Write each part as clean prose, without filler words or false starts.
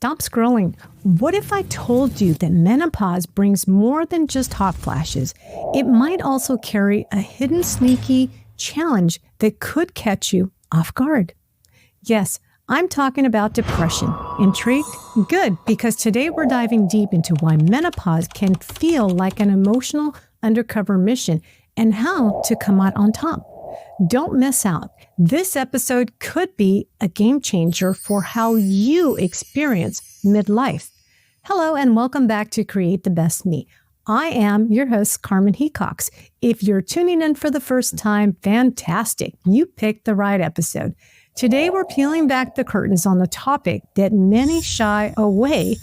Stop scrolling. What if I told you that menopause brings more than just hot flashes? It might also carry a hidden sneaky challenge that could catch you off guard. Yes, I'm talking about depression. Intrigued? Good, because today we're diving deep into why menopause can feel like an emotional undercover mission and how to come out on top. Don't miss out. This episode could be a game changer for how you experience midlife. Hello and welcome back to Create the Best Me. I am your host, Carmen Hecox. If you're tuning in for the first time, fantastic. You picked the right episode. Today, we're peeling back the curtains on a topic that many shy away,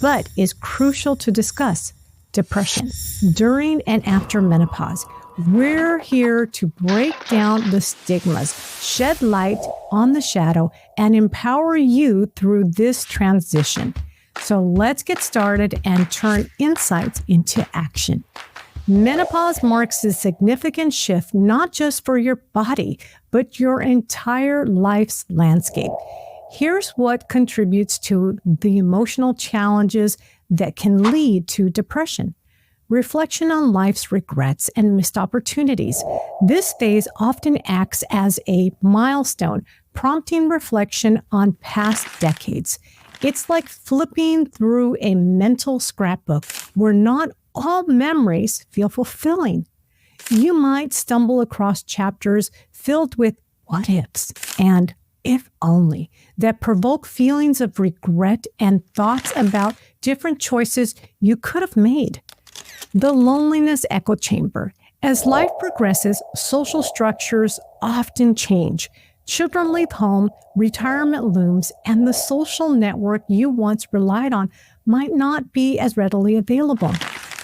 but is crucial to discuss: depression during and after menopause. We're here to break down the stigmas, shed light on the shadow, and empower you through this transition. So let's get started and turn insights into action. Menopause marks a significant shift, not just for your body, but your entire life's landscape. Here's what contributes to the emotional challenges that can lead to depression. Reflection on life's regrets and missed opportunities. This phase often acts as a milestone, prompting reflection on past decades. It's like flipping through a mental scrapbook where not all memories feel fulfilling. You might stumble across chapters filled with what ifs and if only that provoke feelings of regret and thoughts about different choices you could have made. The loneliness echo chamber. As life progresses, social structures often change. Children leave home, retirement looms, and the social network you once relied on might not be as readily available.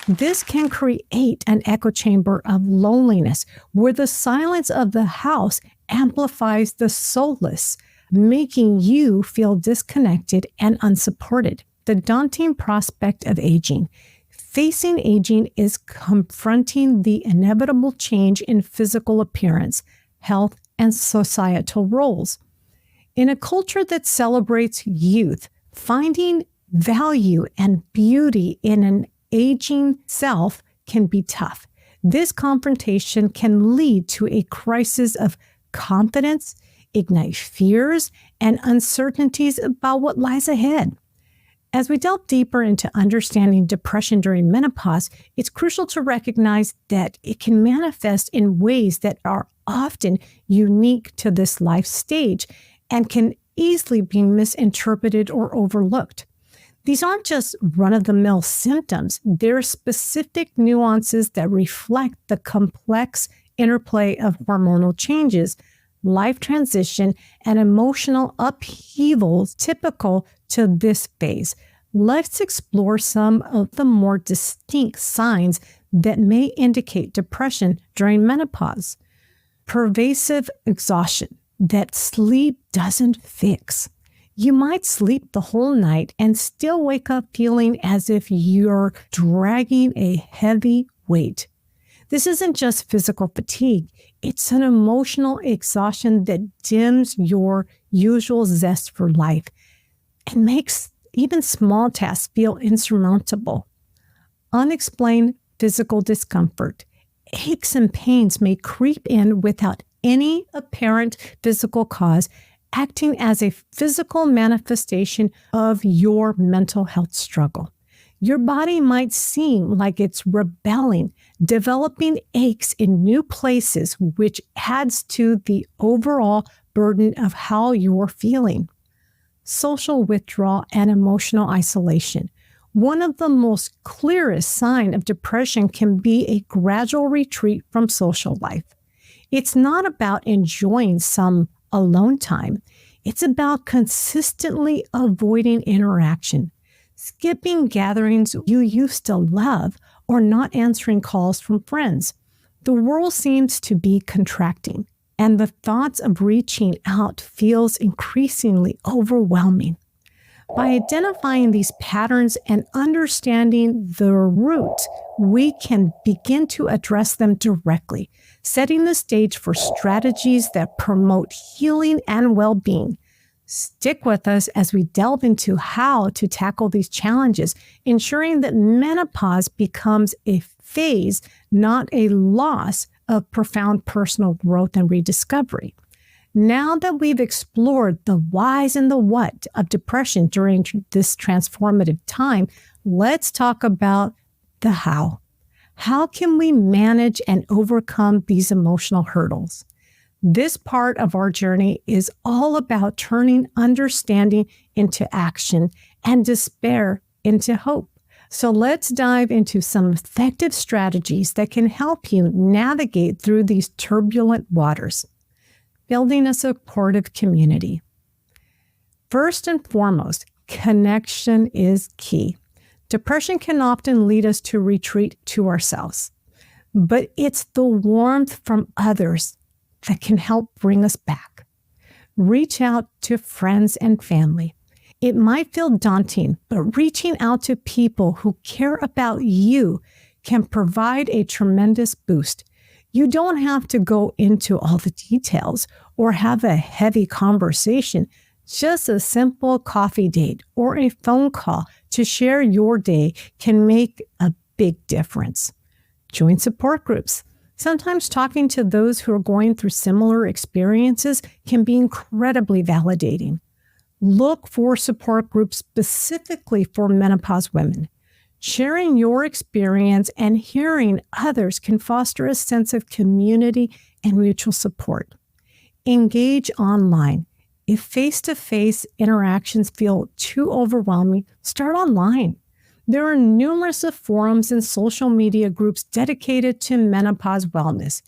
This can create an echo chamber of loneliness where the silence of the house amplifies the solace, making you feel disconnected and unsupported. The daunting prospect of aging. Facing aging is confronting the inevitable change in physical appearance, health, and societal roles. In a culture that celebrates youth, finding value and beauty in an aging self can be tough. This confrontation can lead to a crisis of confidence, ignite fears, and uncertainties about what lies ahead. As we delve deeper into understanding depression during menopause, it's crucial to recognize that it can manifest in ways that are often unique to this life stage and can easily be misinterpreted or overlooked. These aren't just run-of-the-mill symptoms. They're specific nuances that reflect the complex interplay of hormonal changes, life transition, and emotional upheavals typical to this phase. Let's explore some of the more distinct signs that may indicate depression during menopause. Pervasive exhaustion that sleep doesn't fix. You might sleep the whole night and still wake up feeling as if you're dragging a heavy weight. This isn't just physical fatigue. It's an emotional exhaustion that dims your usual zest for life and makes even small tasks feel insurmountable. Unexplained physical discomfort. Aches and pains may creep in without any apparent physical cause, acting as a physical manifestation of your mental health struggle. Your body might seem like it's rebelling, developing aches in new places, which adds to the overall burden of how you're feeling. Social withdrawal and emotional isolation. One of the most clearest signs of depression can be a gradual retreat from social life. It's not about enjoying some alone time. It's about consistently avoiding interaction, skipping gatherings you used to love, or not answering calls from friends. The world seems to be contracting, and the thoughts of reaching out feels increasingly overwhelming. By identifying these patterns and understanding the root, we can begin to address them directly, setting the stage for strategies that promote healing and well-being. Stick with us as we delve into how to tackle these challenges, ensuring that menopause becomes a phase, not a loss of profound personal growth and rediscovery. Now that we've explored the whys and the what of depression during this transformative time, let's talk about the how. How can we manage and overcome these emotional hurdles? This part of our journey is all about turning understanding into action and despair into hope. So let's dive into some effective strategies that can help you navigate through these turbulent waters. Building a supportive community. First and foremost, connection is key. Depression can often lead us to retreat to ourselves, but it's the warmth from others that can help bring us back. Reach out to friends and family. It might feel daunting, but reaching out to people who care about you can provide a tremendous boost. You don't have to go into all the details or have a heavy conversation. Just a simple coffee date or a phone call to share your day can make a big difference. Join support groups. Sometimes talking to those who are going through similar experiences can be incredibly validating. Look for support groups specifically for menopause women. Sharing your experience and hearing others can foster a sense of community and mutual support. Engage online. If face-to-face interactions feel too overwhelming, start online. There are numerous forums and social media groups dedicated to menopause wellness.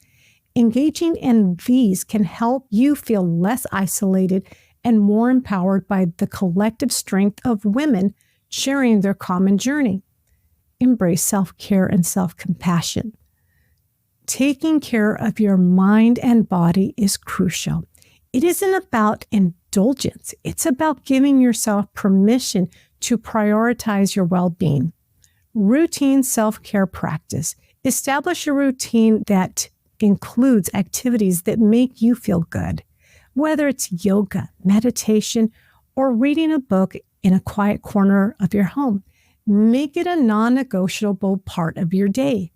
Engaging in these can help you feel less isolated and more empowered by the collective strength of women sharing their common journey. Embrace self-care and self-compassion. Taking care of your mind and body is crucial. It isn't about indulgence. It's about giving yourself permission to prioritize your well-being. Routine self-care practice. Establish a routine that includes activities that make you feel good, whether it's yoga, meditation, or reading a book in a quiet corner of your home. Make it a non-negotiable part of your day.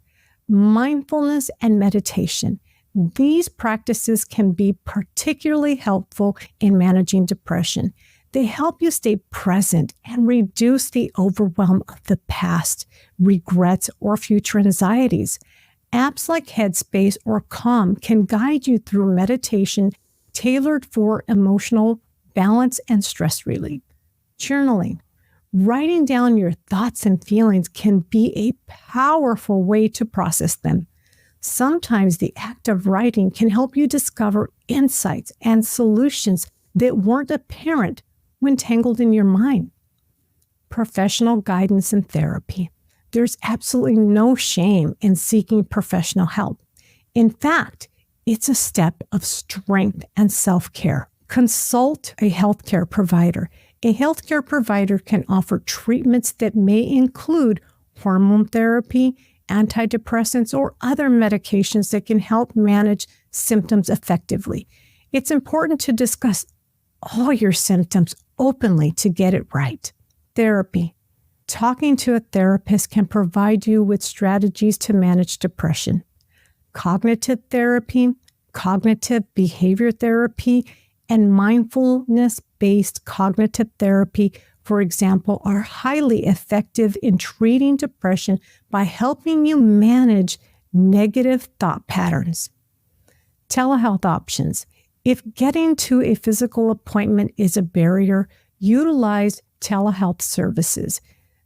Mindfulness and meditation. These practices can be particularly helpful in managing depression. They help you stay present and reduce the overwhelm of the past, regrets, or future anxieties. Apps like Headspace or Calm can guide you through meditation tailored for emotional balance and stress relief. Journaling. Writing down your thoughts and feelings can be a powerful way to process them. Sometimes the act of writing can help you discover insights and solutions that weren't apparent when tangled in your mind. Professional guidance and therapy. There's absolutely no shame in seeking professional help. In fact, it's a step of strength and self-care. Consult a healthcare provider. A healthcare provider can offer treatments that may include hormone therapy, antidepressants, or other medications that can help manage symptoms effectively. It's important to discuss all your symptoms openly to get it right. Therapy. Talking to a therapist can provide you with strategies to manage depression. Cognitive therapy, cognitive behavior therapy, and mindfulness-based cognitive therapy, for example, are highly effective in treating depression by helping you manage negative thought patterns. Telehealth options. If getting to a physical appointment is a barrier, utilize telehealth services.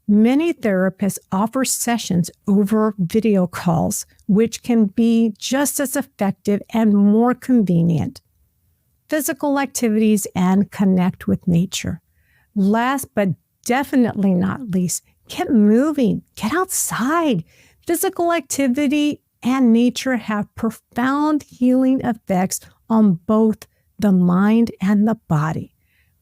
Many therapists offer sessions over video calls, which can be just as effective and more convenient. Physical activities and connect with nature. Last but definitely not least, get moving, get outside. Physical activity and nature have profound healing effects on both the mind and the body.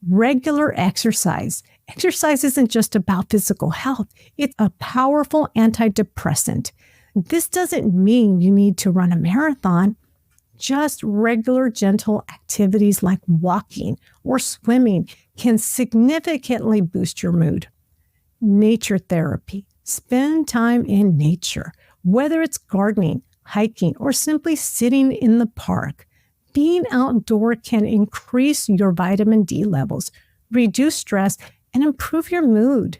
Regular exercise. Exercise isn't just about physical health. It's a powerful antidepressant. This doesn't mean you need to run a marathon. Just regular gentle activities like walking or swimming can significantly boost your mood. Nature therapy. Spend time in nature, whether it's gardening, hiking, or simply sitting in the park. Being outdoor can increase your vitamin D levels, reduce stress, and improve your mood.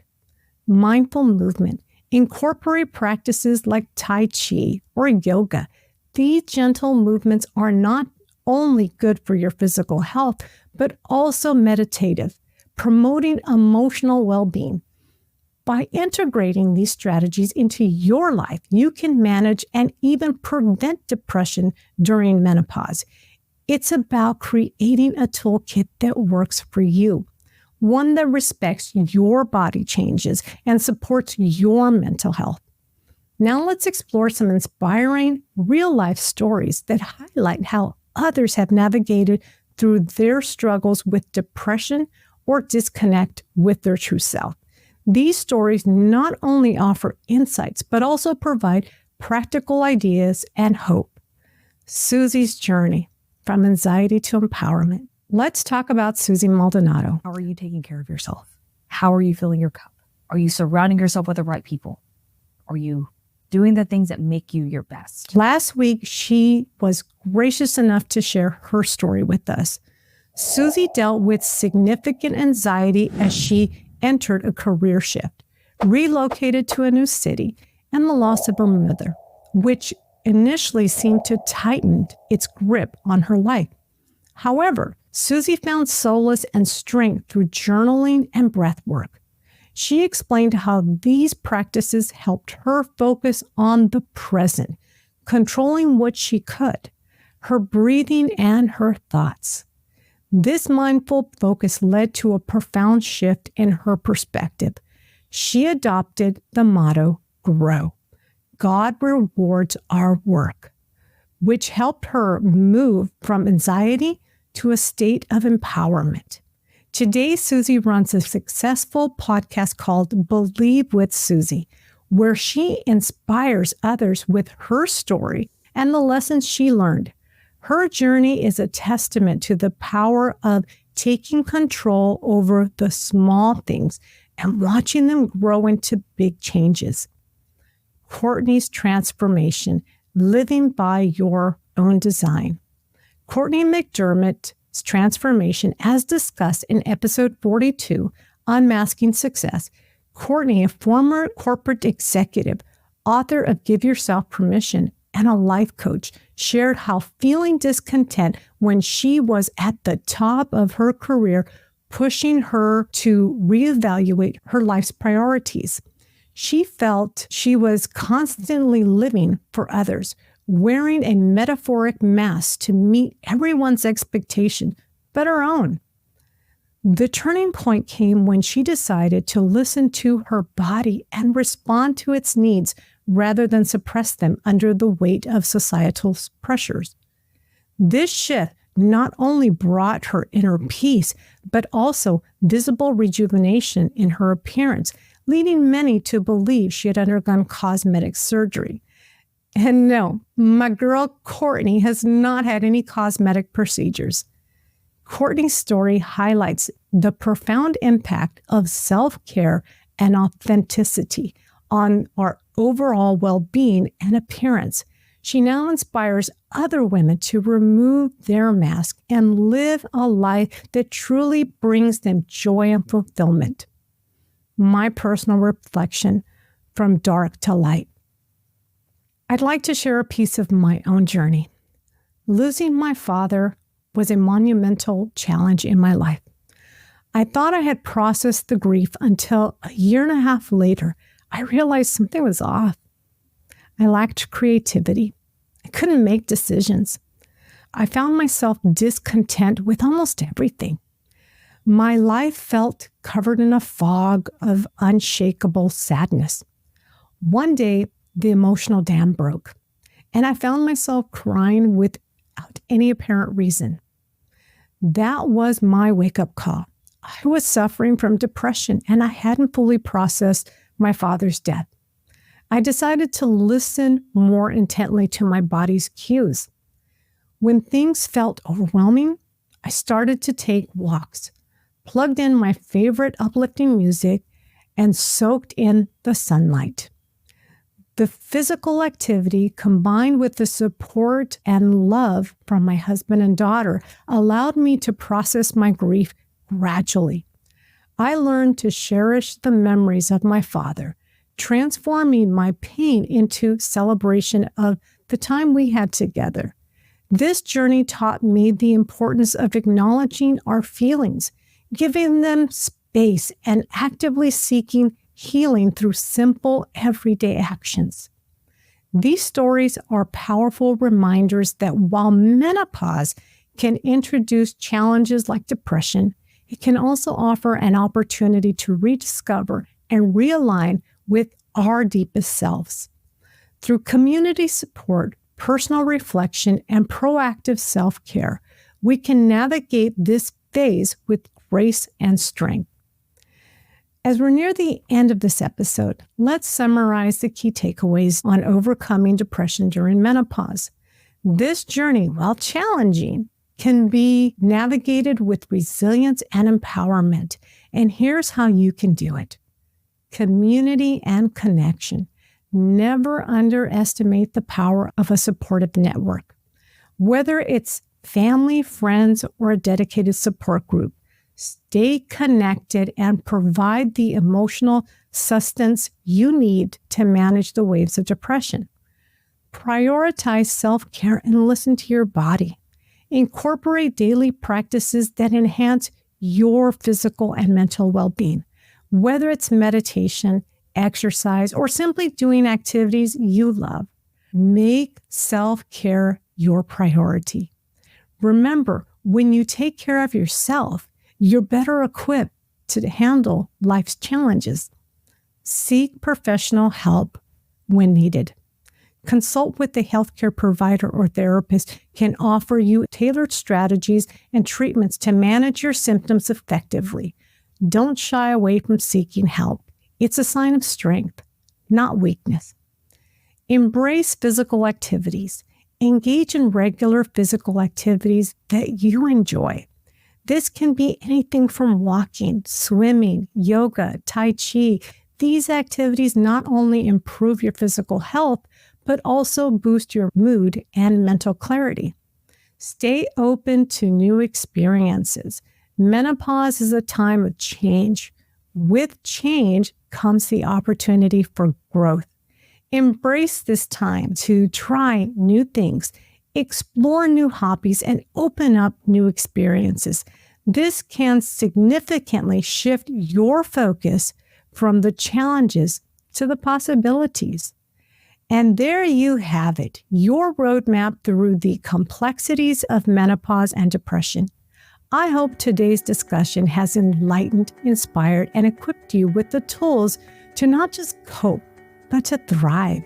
Mindful movement. Incorporate practices like Tai Chi or yoga. These gentle movements are not only good for your physical health, but also meditative, promoting emotional well-being. By integrating these strategies into your life, you can manage and even prevent depression during menopause. It's about creating a toolkit that works for you, one that respects your body changes and supports your mental health. Now let's explore some inspiring real-life stories that highlight how others have navigated through their struggles with depression or disconnect with their true self. These stories not only offer insights, but also provide practical ideas and hope. Susie's journey from anxiety to empowerment. Let's talk about Susie Maldonado. How are you taking care of yourself? How are you filling your cup? Are you surrounding yourself with the right people? Are you doing the things that make you your best? Last week, she was gracious enough to share her story with us. Susie dealt with significant anxiety as she entered a career shift, relocated to a new city, and the loss of her mother, which initially seemed to tighten its grip on her life. However, Susie found solace and strength through journaling and breath work. She explained how these practices helped her focus on the present, controlling what she could, her breathing and her thoughts. This mindful focus led to a profound shift in her perspective. She adopted the motto, grow. God rewards our work, which helped her move from anxiety to a state of empowerment. Today, Susie runs a successful podcast called Believe with Susie, where she inspires others with her story and the lessons she learned. Her journey is a testament to the power of taking control over the small things and watching them grow into big changes. Courtney's transformation, living by your own design. Courtney McDermott's transformation, as discussed in episode 42, Unmasking Success. Courtney, a former corporate executive, author of Give Yourself Permission, and a life coach, shared how feeling discontent when she was at the top of her career, pushing her to reevaluate her life's priorities. She felt she was constantly living for others, wearing a metaphoric mask to meet everyone's expectation but her own. The turning point came when she decided to listen to her body and respond to its needs rather than suppress them under the weight of societal pressures. This shift not only brought her inner peace, but also visible rejuvenation in her appearance, leading many to believe she had undergone cosmetic surgery. And no, my girl Courtney has not had any cosmetic procedures. Courtney's story highlights the profound impact of self-care and authenticity on our overall well-being and appearance. She now inspires other women to remove their mask and live a life that truly brings them joy and fulfillment. My personal reflection from dark to light. I'd like to share a piece of my own journey. Losing my father was a monumental challenge in my life. I thought I had processed the grief until a year and a half later, I realized something was off. I lacked creativity. I couldn't make decisions. I found myself discontent with almost everything. My life felt covered in a fog of unshakable sadness. One day, the emotional dam broke, and I found myself crying without any apparent reason. That was my wake-up call. I was suffering from depression, and I hadn't fully processed my father's death. I decided to listen more intently to my body's cues. When things felt overwhelming, I started to take walks, plugged in my favorite uplifting music, and soaked in the sunlight. The physical activity combined with the support and love from my husband and daughter allowed me to process my grief gradually. I learned to cherish the memories of my father, transforming my pain into celebration of the time we had together. This journey taught me the importance of acknowledging our feelings, giving them space, and actively seeking healing through simple, everyday actions. These stories are powerful reminders that while menopause can introduce challenges like depression, it can also offer an opportunity to rediscover and realign with our deepest selves. Through community support, personal reflection, and proactive self-care, we can navigate this phase with grace and strength. As we're near the end of this episode, let's summarize the key takeaways on overcoming depression during menopause. This journey, while challenging, can be navigated with resilience and empowerment. And here's how you can do it. Community and connection. Never underestimate the power of a supportive network. Whether it's family, friends, or a dedicated support group, stay connected and provide the emotional sustenance you need to manage the waves of depression. Prioritize self-care and listen to your body. Incorporate daily practices that enhance your physical and mental well-being, whether it's meditation, exercise, or simply doing activities you love. Make self-care your priority. Remember, when you take care of yourself, you're better equipped to handle life's challenges. Seek professional help when needed. Consult with a healthcare provider or therapist can offer you tailored strategies and treatments to manage your symptoms effectively. Don't shy away from seeking help. It's a sign of strength, not weakness. Embrace physical activities. Engage in regular physical activities that you enjoy. This can be anything from walking, swimming, yoga, tai chi. These activities not only improve your physical health, but also boost your mood and mental clarity. Stay open to new experiences. Menopause is a time of change. With change comes the opportunity for growth. Embrace this time to try new things, explore new hobbies, and open up new experiences. This can significantly shift your focus from the challenges to the possibilities. And there you have it, your roadmap through the complexities of menopause and depression. I hope today's discussion has enlightened, inspired, and equipped you with the tools to not just cope, but to thrive.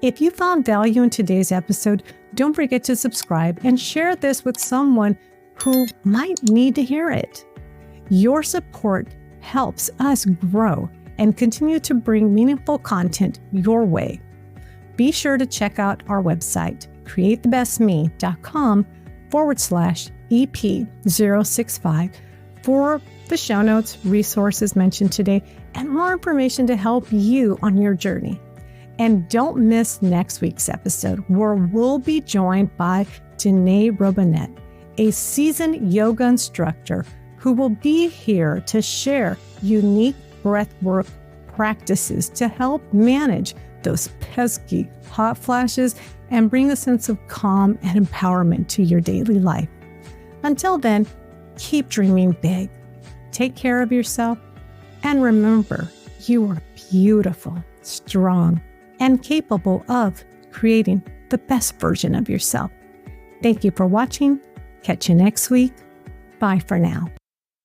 If you found value in today's episode, don't forget to subscribe and share this with someone who might need to hear it. Your support helps us grow and continue to bring meaningful content your way. Be sure to check out our website, createthebestme.com/EP065 for the show notes, resources mentioned today, and more information to help you on your journey. And don't miss next week's episode, where we'll be joined by Danae Robinette, a seasoned yoga instructor who will be here to share unique breathwork practices to help manage those pesky hot flashes and bring a sense of calm and empowerment to your daily life. Until then, keep dreaming big, take care of yourself, and remember, you are beautiful, strong, and capable of creating the best version of yourself. Thank you for watching. Catch you next week. Bye for now.